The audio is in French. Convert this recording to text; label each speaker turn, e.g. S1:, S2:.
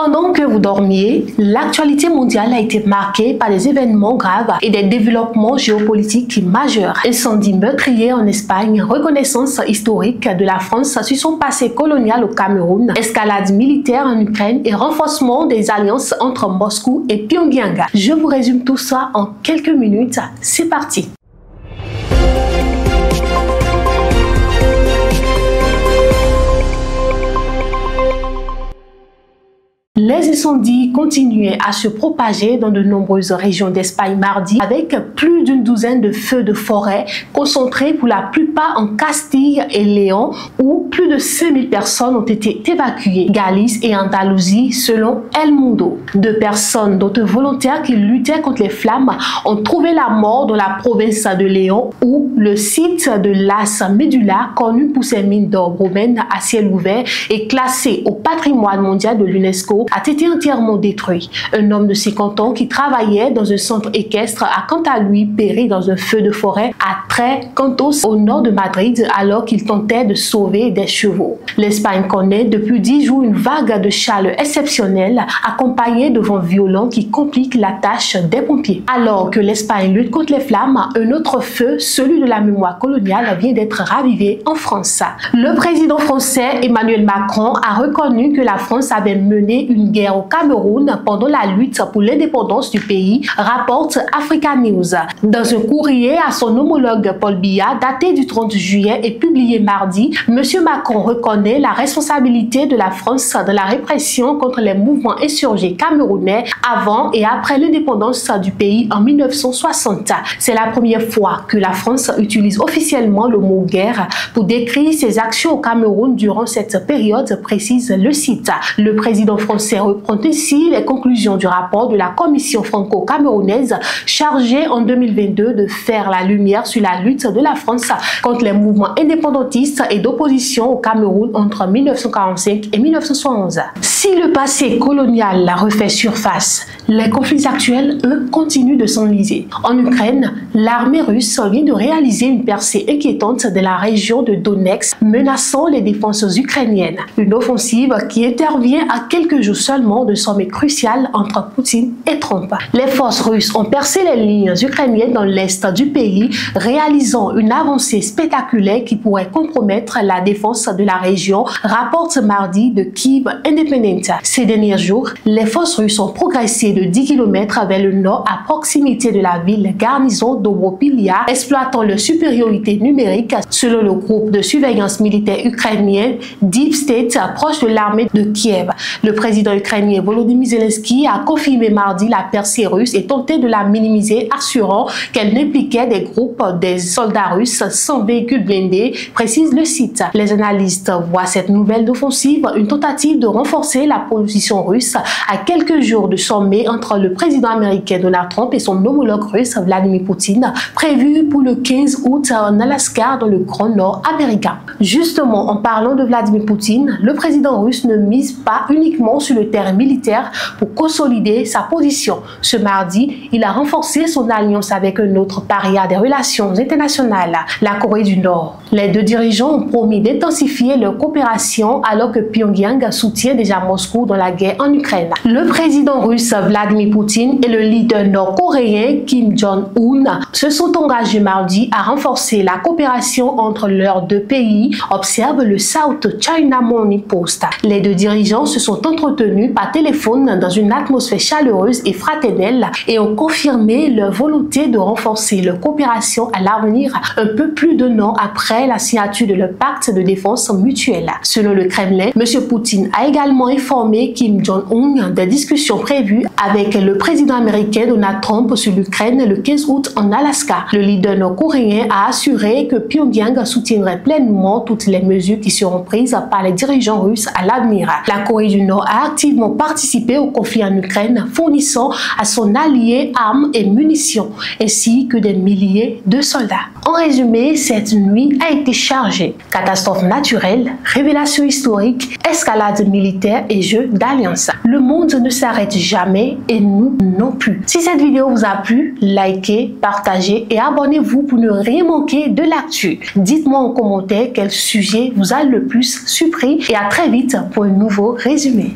S1: Pendant que vous dormiez, l'actualité mondiale a été marquée par des événements graves et des développements géopolitiques majeurs. Incendie meurtrier en Espagne, reconnaissance historique de la France sur son passé colonial au Cameroun, escalade militaire en Ukraine et renforcement des alliances entre Moscou et Pyongyang. Je vous résume tout ça en quelques minutes. C'est parti! Les incendies continuaient à se propager dans de nombreuses régions d'Espagne mardi, avec plus d'une douzaine de feux de forêt concentrés pour la plupart en Castille et Léon, où plus de 5000 personnes ont été évacuées. Galice et Andalousie, selon El Mundo. 2 personnes, d'autres volontaires qui luttaient contre les flammes, ont trouvé la mort dans la province de Léon, où le site de Las Médulas, connu pour ses mines d'or romaines à ciel ouvert et classé au patrimoine mondial de l'UNESCO, a été entièrement détruit. Un homme de 50 ans qui travaillait dans un centre équestre a quant à lui péri dans un feu de forêt à Tres Cantos au nord de Madrid alors qu'il tentait de sauver des chevaux. L'Espagne connaît depuis 10 jours une vague de chaleur exceptionnelle accompagnée de vents violents qui compliquent la tâche des pompiers. Alors que l'Espagne lutte contre les flammes, un autre feu, celui de la mémoire coloniale, vient d'être ravivé en France. Le président français Emmanuel Macron a reconnu que la France avait mené une guerre au Cameroun pendant la lutte pour l'indépendance du pays, rapporte Africa News. Dans un courrier à son homologue Paul Biya, daté du 30 juillet et publié mardi, M. Macron reconnaît la responsabilité de la France dans la répression contre les mouvements insurgés camerounais avant et après l'indépendance du pays en 1960. C'est la première fois que la France utilise officiellement le mot guerre pour décrire ses actions au Cameroun durant cette période, précise le site. Le président français reprend ici les conclusions du rapport de la commission franco-camerounaise chargée en 2022 de faire la lumière sur la lutte de la France contre les mouvements indépendantistes et d'opposition au Cameroun entre 1945 et 1971. Si le passé colonial refait surface, les conflits actuels, eux, continuent de s'enliser. En Ukraine, l'armée russe vient de réaliser une percée inquiétante de la région de Donetsk, menaçant les défenses ukrainiennes. Une offensive qui intervient à quelques jours seulement de sommet crucial entre Poutine et Trump. Les forces russes ont percé les lignes ukrainiennes dans l'est du pays, réalisant une avancée spectaculaire qui pourrait compromettre la défense de la région, rapporte mardi de Kyiv Independent. Ces derniers jours, les forces russes ont progressé de 10 km vers le nord à proximité de la ville garnison d'Obropilia, exploitant leur supériorité numérique selon le groupe de surveillance militaire ukrainien Deep State, proche de l'armée de Kiev. Le président ukrainien Volodymyr Zelensky a confirmé mardi la percée russe et tenté de la minimiser, assurant qu'elle impliquait des groupes des soldats russes sans véhicules blindés, précise le site. Les analystes voient cette nouvelle offensive une tentative de renforcer la position russe à quelques jours du sommet entre le président américain Donald Trump et son homologue russe Vladimir Poutine, prévu pour le 15 août en Alaska dans le Grand Nord américain. Justement, en parlant de Vladimir Poutine, le président russe ne mise pas uniquement sur le terrain militaire pour consolider sa position. Ce mardi, il a renforcé son alliance avec un autre paria des relations internationales, la Corée du Nord. Les 2 dirigeants ont promis d'intensifier leur coopération alors que Pyongyang soutient déjà Moscou dans la guerre en Ukraine. Le président russe Vladimir Poutine et le leader nord-coréen Kim Jong-un se sont engagés mardi à renforcer la coopération entre leurs 2 pays, observe le South China Morning Post. Les 2 dirigeants se sont entretenus par téléphone dans une atmosphère chaleureuse et fraternelle et ont confirmé leur volonté de renforcer leur coopération à l'avenir un peu plus d'1 an après la signature de leur pacte de défense mutuelle. Selon le Kremlin, M. Poutine a également informé Kim Jong-un des discussions prévues avec le président américain Donald Trump sur l'Ukraine le 15 août en Alaska. Le leader nord-coréen a assuré que Pyongyang soutiendrait pleinement toutes les mesures qui seront prises par les dirigeants russes à l'avenir. La Corée du Nord a activement participé au conflit en Ukraine, fournissant à son allié armes et munitions, ainsi que des milliers de soldats. En résumé, cette nuit a été chargée. Catastrophe naturelle, révélation historique, escalade militaire et jeu d'alliance. Le monde ne s'arrête jamais et nous non plus. Si cette vidéo vous a plu, likez, partagez et abonnez-vous pour ne rien manquer de l'actu. Dites-moi en commentaire quel sujet vous a le plus surpris et à très vite pour un nouveau résumé.